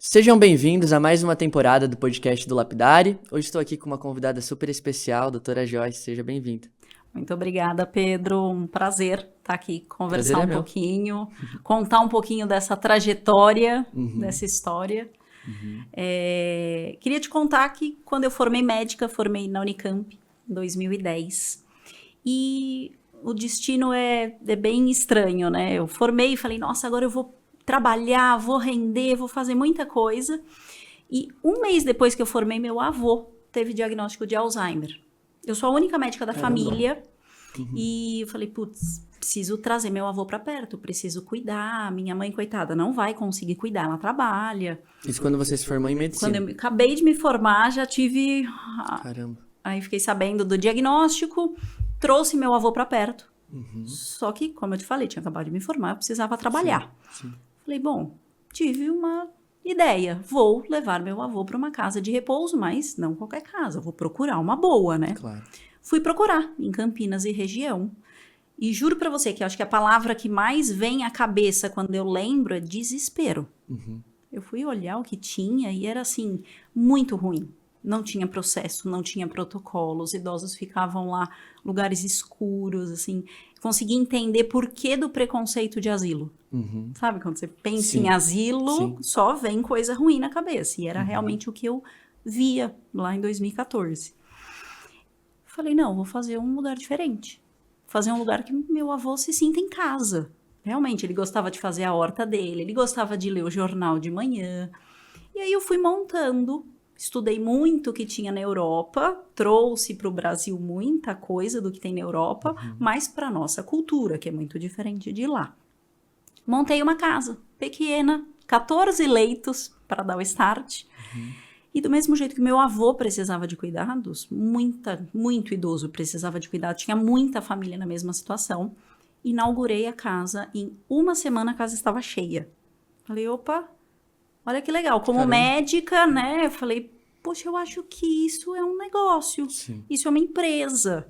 Sejam bem-vindos a mais uma temporada do podcast do Lapidari. Hoje estou aqui com uma convidada super especial, doutora Joyce. Seja bem-vinda. Muito obrigada, Pedro. Um prazer estar aqui, conversar Prazer é meu. pouquinho, contar um pouquinho dessa trajetória, dessa história. Queria te contar que quando eu formei médica, formei na Unicamp em 2010. E o destino é bem estranho, né? Eu formei e falei, nossa, agora eu vou trabalhar, vou render, vou fazer muita coisa. E um mês depois que eu formei, meu avô teve diagnóstico de Alzheimer. Eu sou a única médica da família e eu falei, putz, preciso trazer meu avô pra perto, preciso cuidar. Minha mãe, coitada, não vai conseguir cuidar, ela trabalha. Isso quando você se formou em medicina? Quando eu acabei de me formar, já tive... Caramba. Aí fiquei sabendo do diagnóstico, trouxe meu avô pra perto. Só que, como eu te falei, tinha acabado de me formar, eu precisava trabalhar. Sim. Falei, bom, tive uma ideia, vou levar meu avô para uma casa de repouso, mas não qualquer casa, vou procurar uma boa, né? Claro. Fui procurar em Campinas e região, e juro para você que eu acho que a palavra que mais vem à cabeça quando eu lembro é desespero. Eu fui olhar o que tinha e era assim, muito ruim. Não tinha processo, não tinha protocolo, os idosos ficavam lá, lugares escuros, assim. Consegui entender por que do preconceito de asilo. Sabe, quando você pensa Sim. em asilo, Sim. só vem coisa ruim na cabeça. E era realmente o que eu via lá em 2014. Falei, não, vou fazer um lugar diferente. Fazer um lugar que meu avô se sinta em casa. Realmente, ele gostava de fazer a horta dele, ele gostava de ler o jornal de manhã. E aí eu fui montando, estudei muito o que tinha na Europa, trouxe para o Brasil muita coisa do que tem na Europa, mas para a nossa cultura, que é muito diferente de lá. Montei uma casa pequena, 14 leitos para dar o start. E do mesmo jeito que meu avô precisava de cuidados, muito idoso precisava de cuidado, tinha muita família na mesma situação, inaugurei a casa, em uma semana a casa estava cheia. Falei, opa, olha que legal, como Caramba. médica, né, eu falei, poxa, eu acho que isso é um negócio, Sim. isso é uma empresa.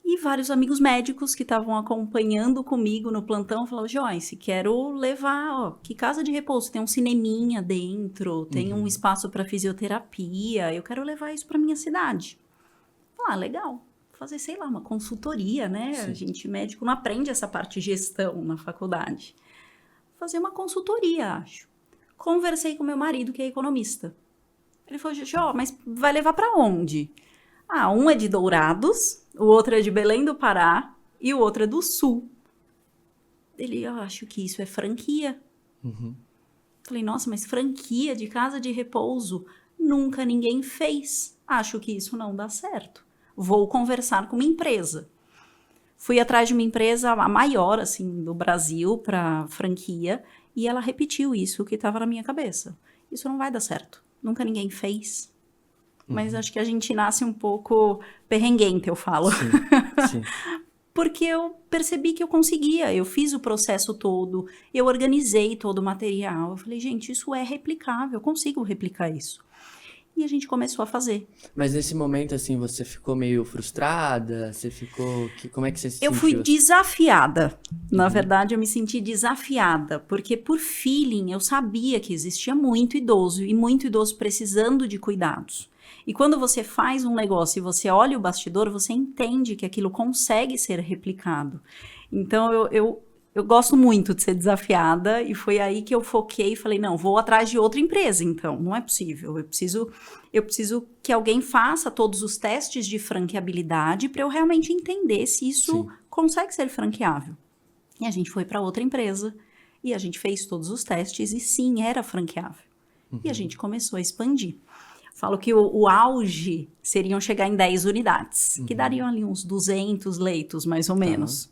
E vários amigos médicos que estavam acompanhando comigo no plantão falaram, Joyce, quero levar, ó, que casa de repouso, tem um cineminha dentro, tem um espaço para fisioterapia, eu quero levar isso para minha cidade. Ah, legal, fazer, sei lá, uma consultoria, né? Sim. A gente médico não aprende essa parte de gestão na faculdade. Fazer uma consultoria, acho. Conversei com meu marido, que é economista. Ele falou, Jó, mas vai levar para onde? Ah, um é de Dourados, o outro é de Belém do Pará e o outro é do Sul. Ele, eu acho que isso é franquia. Falei, nossa, mas franquia de casa de repouso nunca ninguém fez. Acho que isso não dá certo. Vou conversar com uma empresa. Fui atrás de uma empresa, a maior, assim, do Brasil para franquia, e ela repetiu isso que estava na minha cabeça. Isso não vai dar certo. Nunca ninguém fez. Mas acho que a gente nasce um pouco perrenguente, eu falo. Sim. Porque eu percebi que eu conseguia. Eu fiz o processo todo, eu organizei todo o material. Eu falei, gente, isso é replicável, eu consigo replicar isso. E a gente começou a fazer. Mas nesse momento, assim, você ficou meio frustrada? Você ficou... Como é que você se Eu sentiu? fui desafiada. Na verdade, eu me senti desafiada, porque por feeling eu sabia que existia muito idoso e muito idoso precisando de cuidados. E quando você faz um negócio e você olha o bastidor, você entende que aquilo consegue ser replicado. Então, eu gosto muito de ser desafiada e foi aí que eu foquei e falei, não, vou atrás de outra empresa, então. Não é possível. Eu preciso que alguém faça todos os testes de franqueabilidade para eu realmente entender se isso consegue ser franqueável. E a gente foi para outra empresa e a gente fez todos os testes e sim, era franqueável. E a gente começou a expandir. Falo que o auge seriam chegar em 10 unidades, que dariam ali uns 200 leitos, mais ou menos.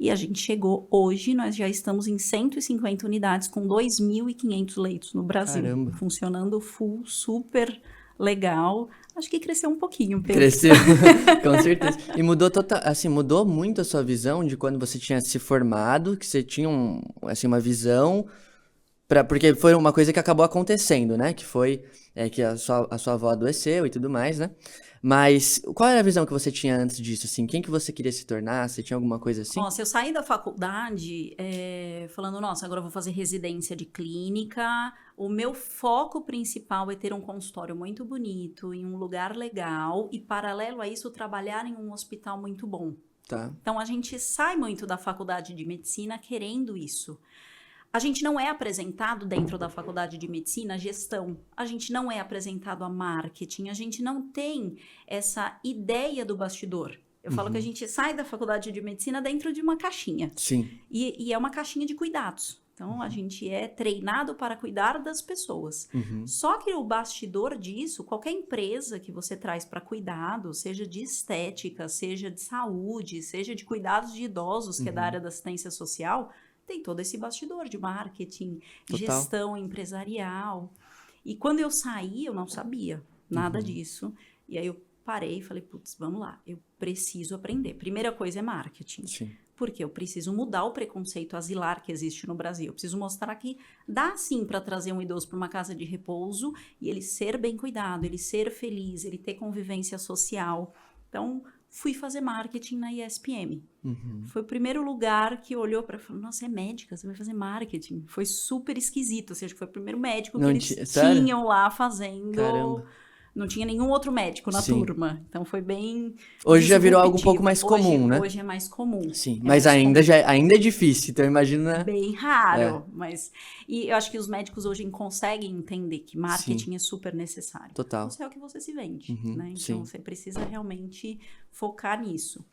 E a gente chegou hoje, nós já estamos em 150 unidades com 2.500 leitos no Brasil. Caramba. Funcionando full, super legal. Acho que cresceu um pouquinho, Pedro. Cresceu, com certeza. E mudou assim, mudou muito a sua visão de quando você tinha se formado, que você tinha assim, uma visão Porque foi uma coisa que acabou acontecendo, né? Que foi que a sua avó adoeceu e tudo mais, né? Mas qual era a visão que você tinha antes disso, assim? Quem que você queria se tornar? Você tinha alguma coisa assim? Nossa, eu saí da faculdade falando, nossa, agora eu vou fazer residência de clínica. O meu foco principal é ter um consultório muito bonito, em um lugar legal e, paralelo a isso, trabalhar em um hospital muito bom. Tá. Então, a gente sai muito da faculdade de medicina querendo isso. A gente não é apresentado dentro da faculdade de medicina a gestão, a gente não é apresentado a marketing, a gente não tem essa ideia do bastidor. Eu falo que a gente sai da faculdade de medicina dentro de uma caixinha. Sim. E é uma caixinha de cuidados. Então, a gente é treinado para cuidar das pessoas. Só que o bastidor disso, qualquer empresa que você traz para cuidado, seja de estética, seja de saúde, seja de cuidados de idosos, que é da área da assistência social, tem todo esse bastidor de marketing, Total. gestão empresarial. E quando eu saí, eu não sabia nada disso. E aí eu parei e falei, putz, vamos lá, eu preciso aprender. Primeira coisa é marketing. Sim. Porque eu preciso mudar o preconceito asilar que existe no Brasil. Eu preciso mostrar que dá sim para trazer um idoso para uma casa de repouso e ele ser bem cuidado, ele ser feliz, ele ter convivência social. Então, fui fazer marketing na ESPM. Foi o primeiro lugar que olhou para falar, nossa, é médica, você vai fazer marketing. Foi super esquisito, ou seja, foi o primeiro médico que Não eles sério? tinham lá fazendo. Caramba. Não tinha nenhum outro médico na Sim. turma. Então foi bem Hoje já virou algo um pouco disruptivo. mais comum, né? Hoje é mais comum. Sim, É mas mais ainda, comum. ainda é difícil, então imagina... Bem raro, mas... E eu acho que os médicos hoje conseguem entender que marketing é super necessário. Total. Isso é o que você se vende, né? Então, sim. você precisa realmente focar nisso.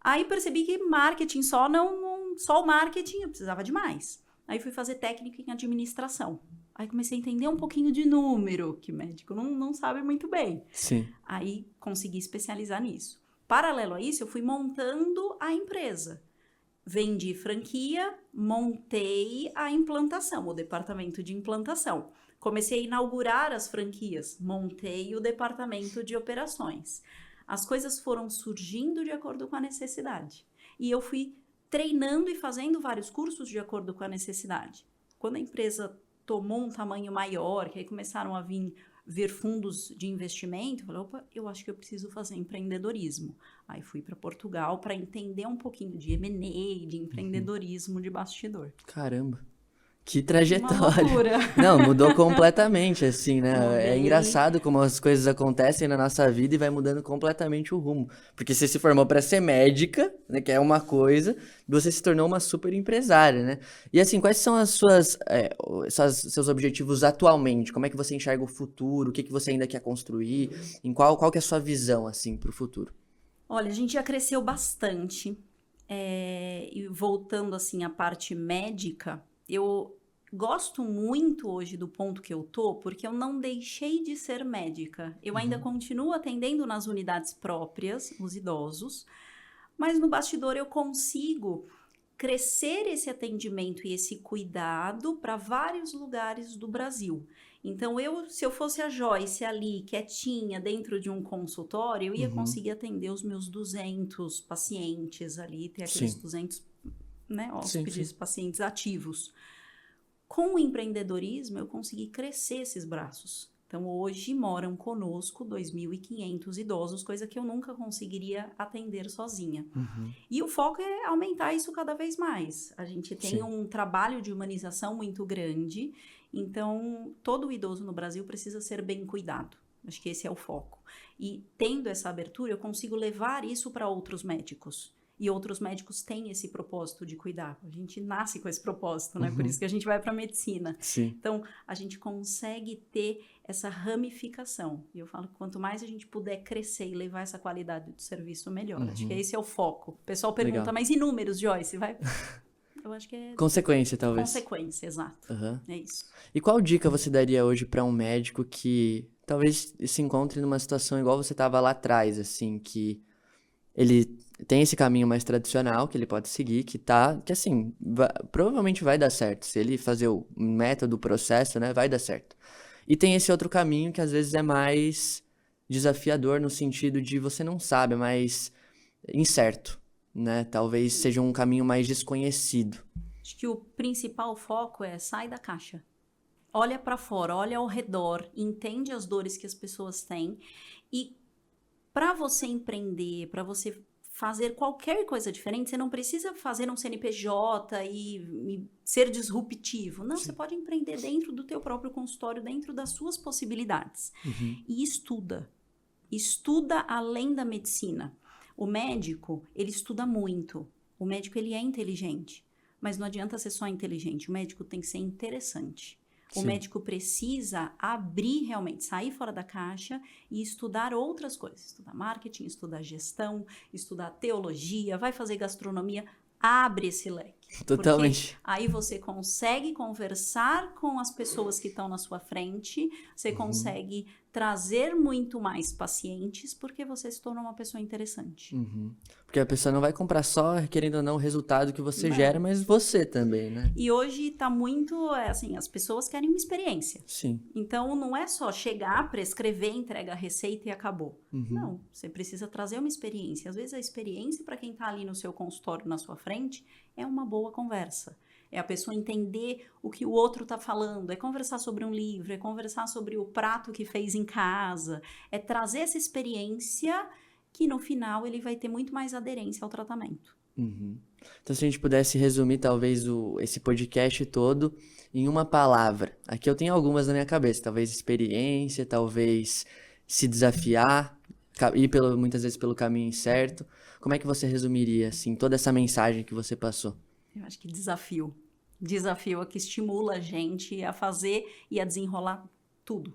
Aí percebi que marketing só o marketing eu precisava de mais. Aí fui fazer técnica em administração. Aí comecei a entender um pouquinho de número, que médico não sabe muito bem. Sim. Aí consegui especializar nisso. Paralelo a isso, eu fui montando a empresa. Vendi franquia, montei a implantação, o departamento de implantação. Comecei a inaugurar as franquias, montei o departamento de operações. As coisas foram surgindo de acordo com a necessidade. E eu fui treinando e fazendo vários cursos de acordo com a necessidade. Quando a empresa tomou um tamanho maior, que aí começaram a vir fundos de investimento, eu falei, opa, eu acho que eu preciso fazer empreendedorismo. Aí fui para Portugal para entender um pouquinho de M&A, de empreendedorismo de bastidor. Caramba. Que Uma trajetória. loucura. Não, mudou completamente, assim, né? É Mudei. engraçado como as coisas acontecem na nossa vida e vai mudando completamente o rumo. Porque você se formou para ser médica, né? Que é uma coisa, e você se tornou uma super empresária, né? E assim, quais são seus objetivos atualmente? Como é que você enxerga o futuro? O que que você ainda quer construir? Qual que é a sua visão, assim, para o futuro? Olha, a gente já cresceu bastante. E voltando, assim, à parte médica, eu gosto muito hoje do ponto que eu tô, porque eu não deixei de ser médica. Eu ainda continuo atendendo nas unidades próprias, os idosos, mas no bastidor eu consigo crescer esse atendimento e esse cuidado para vários lugares do Brasil. Então, se eu fosse a Joyce ali, quietinha, dentro de um consultório, eu ia conseguir atender os meus 200 pacientes ali, ter aqueles 200, né, hóspedes, pacientes ativos. Com o empreendedorismo, eu consegui crescer esses braços. Então, hoje moram conosco 2.500 idosos, coisa que eu nunca conseguiria atender sozinha. E o foco é aumentar isso cada vez mais. A gente tem um trabalho de humanização muito grande, então todo idoso no Brasil precisa ser bem cuidado. Acho que esse é o foco. E tendo essa abertura, eu consigo levar isso para outros médicos. E outros médicos têm esse propósito de cuidar. A gente nasce com esse propósito, né? Por isso que a gente vai para a medicina. Sim. Então, a gente consegue ter essa ramificação. E eu falo que quanto mais a gente puder crescer e levar essa qualidade do serviço, melhor. Acho que esse é o foco. O pessoal pergunta, Legal. mas e números, Joyce? Eu acho que é Consequência, talvez. consequência, exato. É isso. E qual dica você daria hoje para um médico que talvez se encontre numa situação igual você estava lá atrás, assim, que ele tem esse caminho mais tradicional que ele pode seguir, que assim, provavelmente vai dar certo. Se ele fazer o método, o processo, né, vai dar certo. E tem esse outro caminho que às vezes é mais desafiador no sentido de você não sabe, é mais incerto, né? Talvez seja um caminho mais desconhecido. Acho que o principal foco é sai da caixa. Olha para fora, olha ao redor, entende as dores que as pessoas têm. E para você empreender, para você fazer qualquer coisa diferente, você não precisa fazer um CNPJ e ser disruptivo. Não, você pode empreender dentro do teu próprio consultório, dentro das suas possibilidades. E estuda. Estuda além da medicina. O médico, ele estuda muito. O médico, ele é inteligente. Mas não adianta ser só inteligente. O médico tem que ser interessante. O médico precisa abrir realmente, sair fora da caixa e estudar outras coisas. Estudar marketing, estudar gestão, estudar teologia, vai fazer gastronomia. Abre esse leque. Totalmente. Porque aí você consegue conversar com as pessoas que estão na sua frente, você consegue trazer muito mais pacientes, porque você se torna uma pessoa interessante. Porque a pessoa não vai comprar só, querendo ou não, o resultado que você gera, mas você também, né? E hoje tá muito, assim, as pessoas querem uma experiência. Sim. Então, não é só chegar, prescrever, entrega a receita e acabou. Não, você precisa trazer uma experiência. Às vezes, a experiência para quem tá ali no seu consultório, na sua frente, é uma boa conversa. É a pessoa entender o que o outro tá falando, é conversar sobre um livro, é conversar sobre o prato que fez em casa, é trazer essa experiência que no final ele vai ter muito mais aderência ao tratamento. Então, se a gente pudesse resumir, talvez, esse podcast todo em uma palavra. Aqui eu tenho algumas na minha cabeça. Talvez experiência, talvez se desafiar, ir muitas vezes pelo caminho incerto. Como é que você resumiria, assim, toda essa mensagem que você passou? Eu acho que desafio. Desafio é que estimula a gente a fazer e a desenrolar tudo.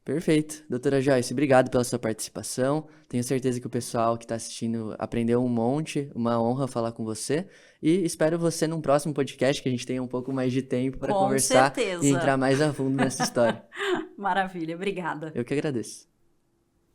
Perfeito. Doutora Joyce, obrigado pela sua participação. Tenho certeza que o pessoal que está assistindo aprendeu um monte. Uma honra falar com você. E espero você num próximo podcast, que a gente tenha um pouco mais de tempo para conversar e entrar mais a fundo nessa história. Maravilha, obrigada. Eu que agradeço.